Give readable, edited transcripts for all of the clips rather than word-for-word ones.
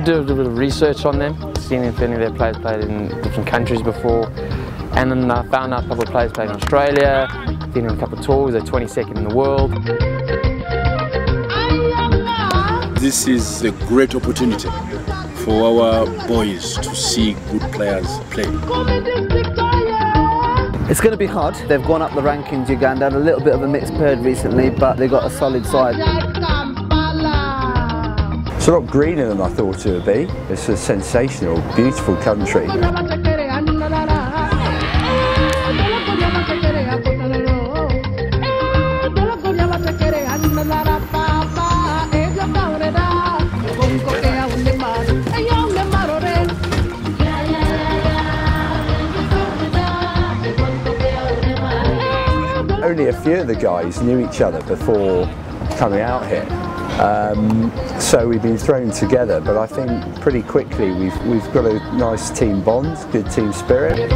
did do a bit of research on them, seeing if any of their players played in different countries before, and then I found out a couple of players played in Australia, been on a couple of tours, they're 22nd in the world. This is a great opportunity for our boys to see good players play. It's going to be hard. They've gone up the rankings, Uganda, had a little bit of a mixed bird recently, but they've got a solid side. It's a lot greener than I thought it would be. It's a sensational, beautiful country. Only a few of the guys knew each other before coming out here. So we've been thrown together, but I think pretty quickly we've got a nice team bond, good team spirit.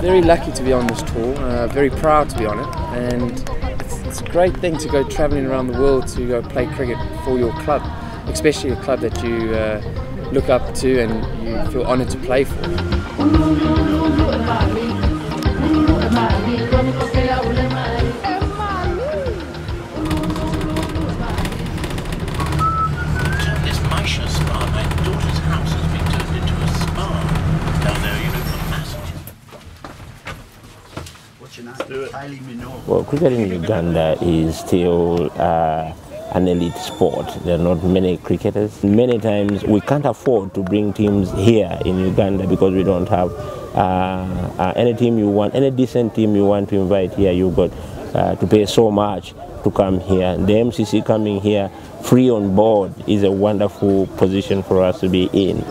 Very lucky to be on this tour, very proud to be on it, and it's a great thing to go travelling around the world to go play cricket for your club, especially a club that you look up to and you feel honoured to play for. Well, cricket in Uganda is still an elite sport. There are not many cricketers. Many times we can't afford to bring teams here in Uganda because we don't have any team you want, any decent team you want to invite here, you've got to pay so much to come here. The MCC coming here free on board is a wonderful position for us to be in.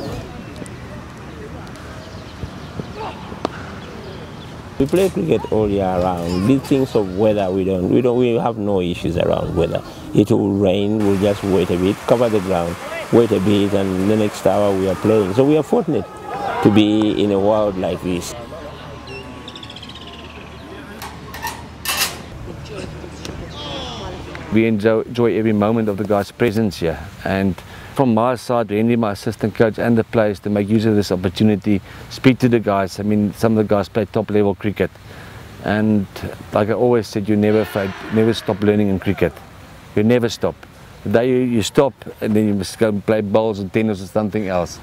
We play cricket all year round. These things of weather, we have no issues around weather. It will rain, we'll just wait a bit, cover the ground, wait a bit, and the next hour we are playing. So we are fortunate to be in a world like this. We enjoy every moment of the guys' presence here, and from my side, Randy, my assistant coach, and the players to make use of this opportunity, speak to the guys. I mean, some of the guys play top level cricket, and like I always said, you never stop learning in cricket. You never stop. The day you stop, and then you must go and play bowls or tennis or something else.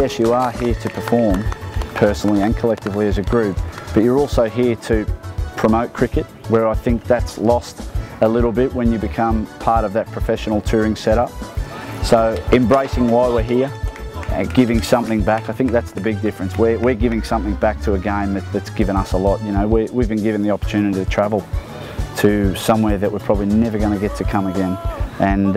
Yes, you are here to perform personally and collectively as a group, but you're also here to promote cricket, where I think that's lost a little bit when you become part of that professional touring setup. So embracing why we're here and giving something back, I think that's the big difference. We're giving something back to a game that's given us a lot. You know, we've been given the opportunity to travel to somewhere that we're probably never going to get to come again, and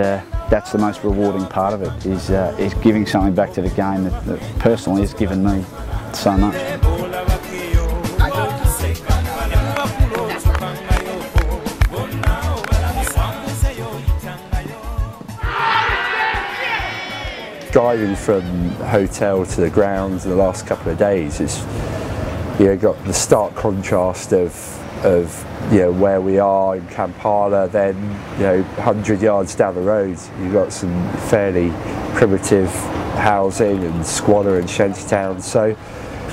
that's the most rewarding part of it, is giving something back to the game that personally has given me so much. Driving from hotel to the grounds in the last couple of days, it's got the stark contrast of where we are in Kampala, then 100 yards down the road you've got some fairly primitive housing and squalor and shanty towns, so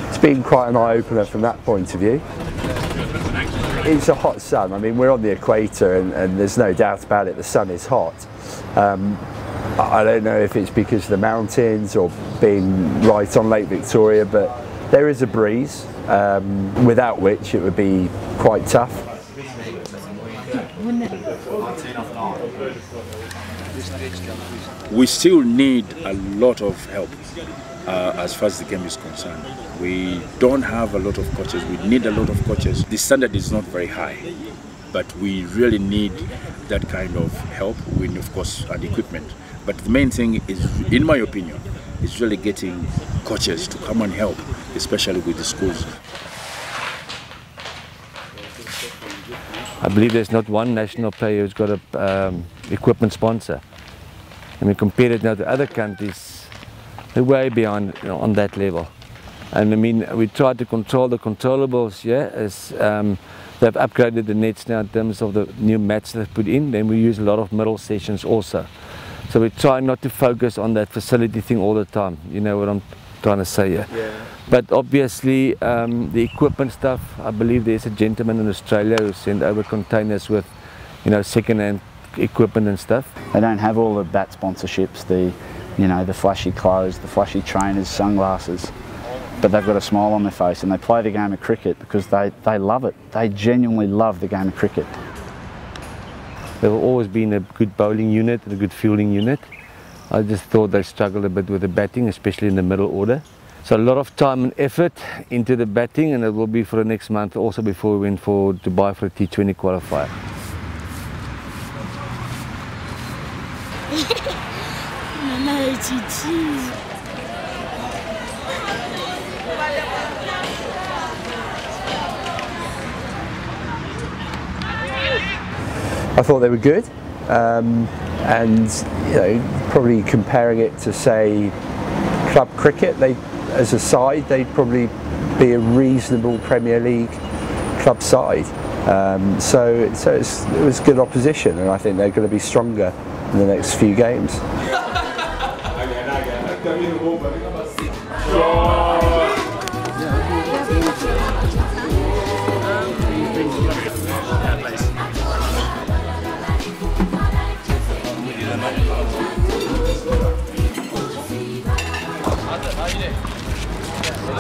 it's been quite an eye-opener from that point of view. It's a hot sun. I mean, we're on the equator, and there's no doubt about it, the sun is hot. I don't know if it's because of the mountains or being right on Lake Victoria, but there is a breeze, without which it would be quite tough. We still need a lot of help as far as the game is concerned. We don't have a lot of coaches. We need a lot of coaches. The standard is not very high, but we really need that kind of help with, of course, and equipment. But the main thing is, in my opinion, is really getting coaches to come and help, especially with the schools. I believe there's not one national player who's got a equipment sponsor. I mean, compared it now to other countries, they're way beyond on that level. And I mean, we try to control the controllables, yeah, as they've upgraded the nets now in terms of the new mats they've put in. Then we use a lot of middle sessions also. So we try not to focus on that facility thing all the time. You know what I'm trying to say here. Yeah. But obviously, the equipment stuff, I believe there's a gentleman in Australia who sent over containers with, you know, second-hand equipment and stuff. They don't have all the bat sponsorships, the, you know, the flashy clothes, the flashy trainers, sunglasses. But they've got a smile on their face and they play the game of cricket because they love it. They genuinely love the game of cricket. They've always been a good bowling unit and a good fielding unit. I just thought they struggled a bit with the batting, especially in the middle order. So a lot of time and effort into the batting, and it will be for the next month also before we went for Dubai for a T20 qualifier. I thought they were good, and you know, probably comparing it to say club cricket, they, as a side, they'd probably be a reasonable Premier League club side. So it was good opposition, and I think they're going to be stronger in the next few games.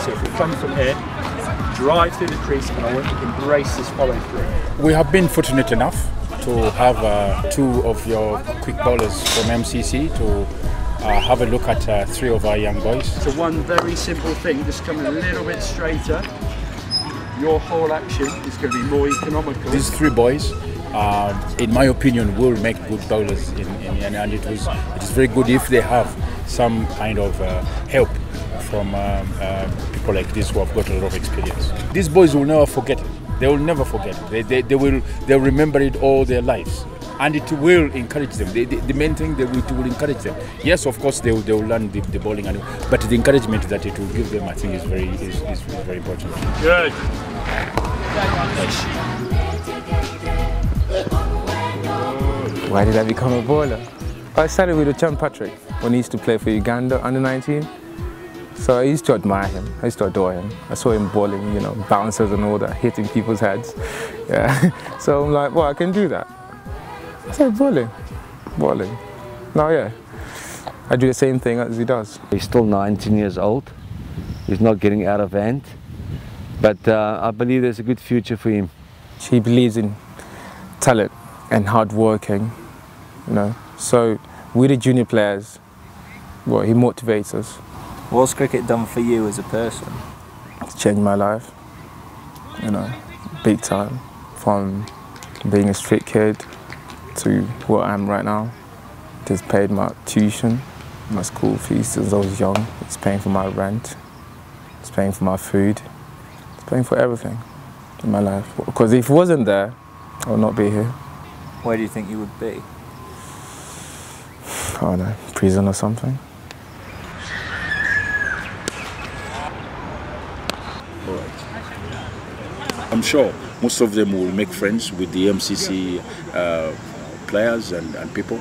So if we come from here, drive through the crease, and I want you to embrace this follow through. We have been fortunate enough to have two of your quick bowlers from MCC to have a look at three of our young boys. So one very simple thing, just coming a little bit straighter. Your whole action is going to be more economical. These three boys, in my opinion, will make good bowlers and it is very good if they have some kind of help from people like this who have got a lot of experience. These boys will never forget it. They will never forget it. They'll remember it all their lives, and it will encourage them. The main thing, it will encourage them. Yes, of course, they will learn the bowling, but the encouragement that it will give them, I think, is very important. Good. Why did I become a bowler? I started with Ochim Patrick when he used to play for Uganda under 19. So I used to admire him, I used to adore him. I saw him bowling, you know, bouncers and all that, hitting people's heads. Yeah. So I'm like, well, I can do that. I said, bowling. Now, yeah, I do the same thing as he does. He's still 19 years old. He's not getting out of hand. But I believe there's a good future for him. He believes in talent and hard working, you know. So we the junior players, well, he motivates us. What's cricket done for you as a person? It's changed my life, you know, big time. From being a street kid to what I am right now. It's paid my tuition, my school fees since I was young. It's paying for my rent. It's paying for my food. It's paying for everything in my life. Because if it wasn't there, I would not be here. Where do you think you would be? I don't know, prison or something. I'm sure most of them will make friends with the MCC players and people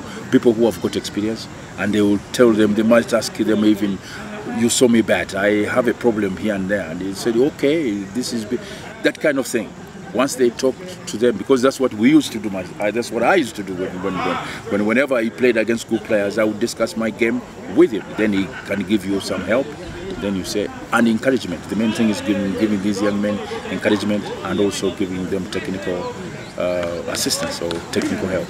who have got experience, and they will tell them, they might ask them even, you saw me bat, I have a problem here and there, and they said, okay, this is that kind of thing. Once they talk to them, because that's what we used to do, that's what I used to do whenever he played against good players, I would discuss my game with him. Then he can give you some help. Then you say, and encouragement. The main thing is giving these young men encouragement and also giving them technical assistance or technical help.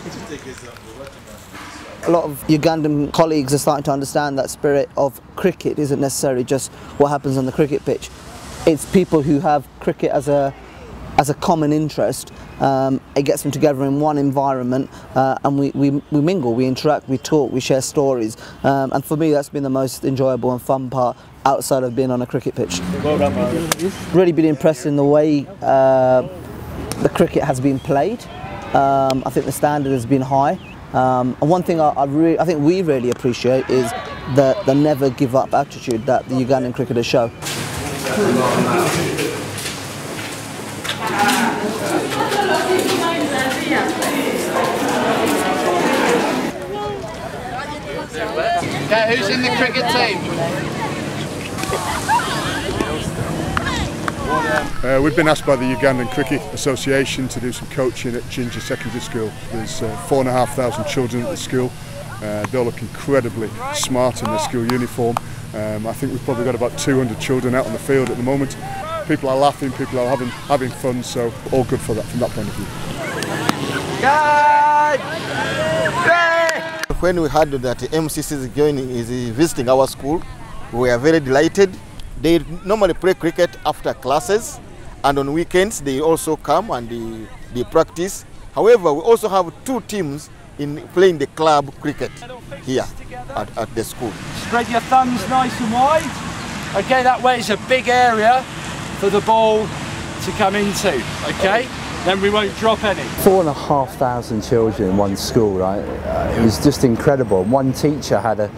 A lot of Ugandan colleagues are starting to understand that spirit of cricket isn't necessarily just what happens on the cricket pitch. It's people who have cricket as a common interest. It gets them together in one environment, and we mingle, we interact, we talk, we share stories, and for me that's been the most enjoyable and fun part outside of being on a cricket pitch. Well done, Faruk. Really been impressed in the way the cricket has been played. I think the standard has been high, and one thing I think we really appreciate is the never give up attitude that the Ugandan cricketers show. Okay, who's in the cricket team? We've been asked by the Ugandan Cricket Association to do some coaching at Ginger Secondary School. There's 4,500 children at the school. They all look incredibly smart in their school uniform. I think we've probably got about 200 children out on the field at the moment. People are laughing, people are having fun, so all good for that from that point of view. When we heard that MCC is visiting our school, we were very delighted. They normally play cricket after classes, and on weekends they also come and they practice. However, we also have 2 teams in playing the club cricket here at the school. Spread your thumbs nice and wide. Okay, that way it's a big area for the ball to come into, okay? Then we won't drop any. 4,500 children in one school, right? It was just incredible. One teacher had a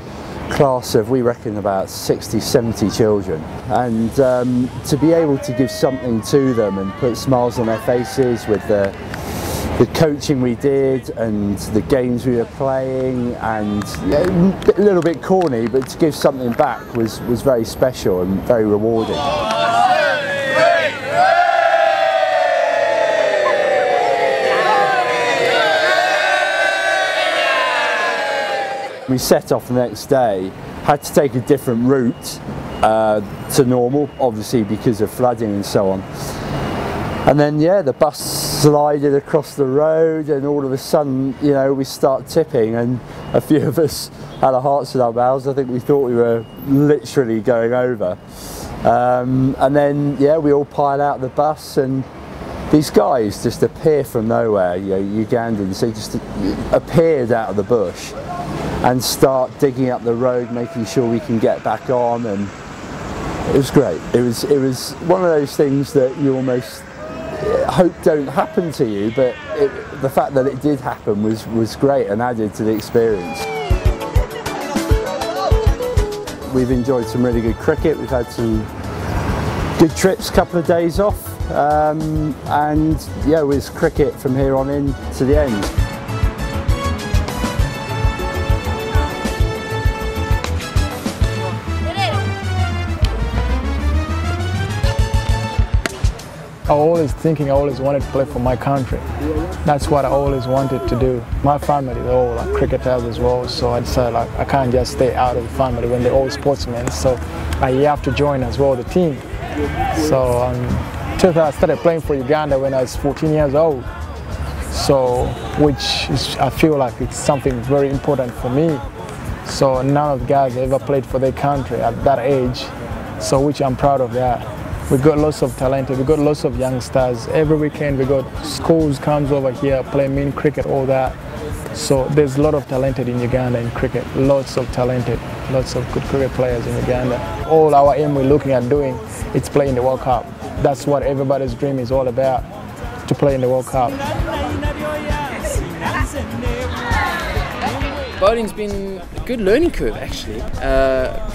class of, we reckon, about 60, 70 children. And to be able to give something to them and put smiles on their faces with the coaching we did and the games we were playing, and a little bit corny, but to give something back was very special and very rewarding. We set off the next day, had to take a different route to normal, obviously because of flooding and so on. And then, yeah, the bus slided across the road, and all of a sudden, you know, we start tipping, and a few of us had our hearts in our mouths. I think we thought we were literally going over. And then, yeah, we all pile out the bus, and these guys just appear from nowhere, you know, Ugandans. They just appeared out of the bush and start digging up the road, making sure we can get back on, and it was great. It was one of those things that you almost hope don't happen to you, but the fact that it did happen was great and added to the experience. We've enjoyed some really good cricket. We've had some good trips, couple of days off, and yeah, it was cricket from here on in to the end. I always wanted to play for my country. That's what I always wanted to do. My family, they're all like cricketers as well, so I decided like I can't just stay out of the family when they're all sportsmen, so you have to join as well the team. So I started playing for Uganda when I was 14 years old, so I feel like it's something very important for me. So none of the guys ever played for their country at that age, so which I'm proud of that. We got lots of talent, we got lots of youngsters. Every weekend we got schools comes over here, play mini cricket, all that. So there's a lot of talented in Uganda in cricket, lots of talented, lots of good cricket players in Uganda. All our aim we're looking at doing is playing the World Cup. That's what everybody's dream is all about, to play in the World Cup. Bowling's been a good learning curve actually,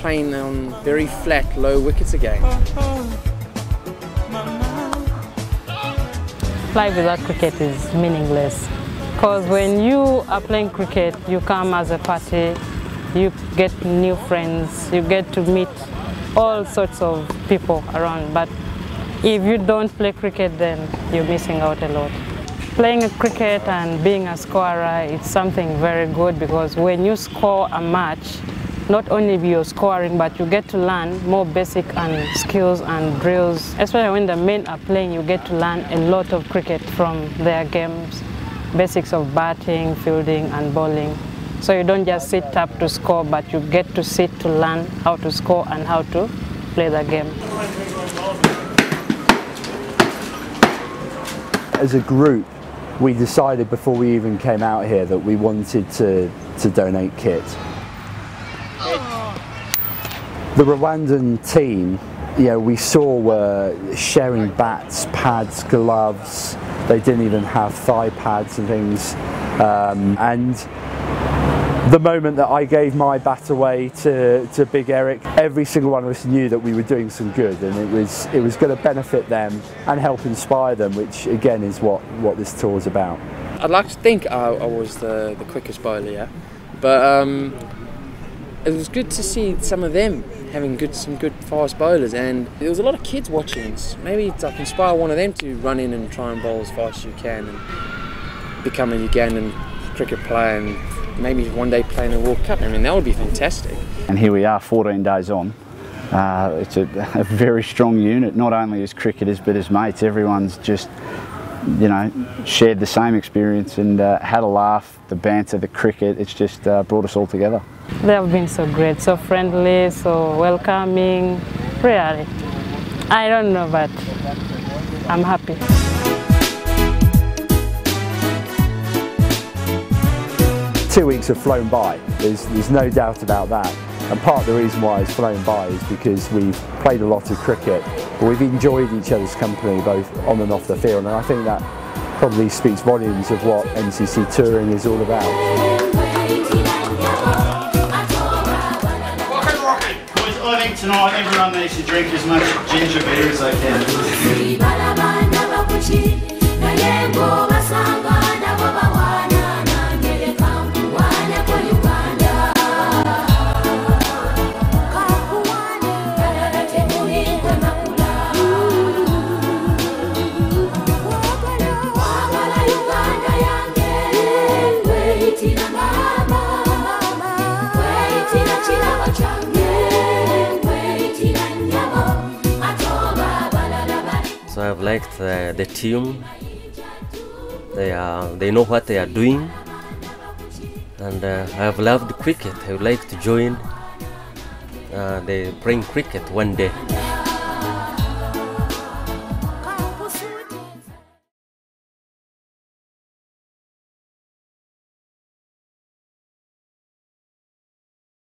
playing on very flat, low wickets again. Life without cricket is meaningless, because when you are playing cricket, you come as a party, you get new friends, you get to meet all sorts of people around, but if you don't play cricket, then you're missing out a lot. Playing cricket and being a scorer, it's something very good, because when you score a match, not only you're scoring, but you get to learn more basic skills and drills. Especially when the men are playing, you get to learn a lot of cricket from their games, basics of batting, fielding and bowling. So you don't just sit up to score, but you get to sit to learn how to score and how to play the game. As a group, we decided before we even came out here that we wanted to donate kit. The Rwandan team, you know, we saw were sharing bats, pads, gloves. They didn't even have thigh pads and things. And The moment that I gave my bat away to Big Eric, every single one of us knew that we were doing some good, and it was going to benefit them and help inspire them, which again is what this tour is about. I'd like to think I was the quickest bowler, yeah, but it was good to see some of them having some good fast bowlers, and there was a lot of kids watching. Maybe I can inspire one of them to run in and try and bowl as fast as you can and become a Ugandan cricket player and maybe one day play in the World Cup. I mean, that would be fantastic. And here we are 14 days on. It's a very strong unit, not only as cricketers but as mates. Everyone's just, you know, shared the same experience and had a laugh, the banter, the cricket. It's just brought us all together. They have been so great, so friendly, so welcoming, really. I don't know, but I'm happy. 2 weeks have flown by, there's no doubt about that. And part of the reason why it's flown by is because we've played a lot of cricket, but we've enjoyed each other's company both on and off the field, and I think that probably speaks volumes of what MCC touring is all about. I think tonight everyone needs to drink as much ginger beer as they can. So I've liked the team. They know what they are doing, and I've loved cricket. I would like to join. They playing cricket one day.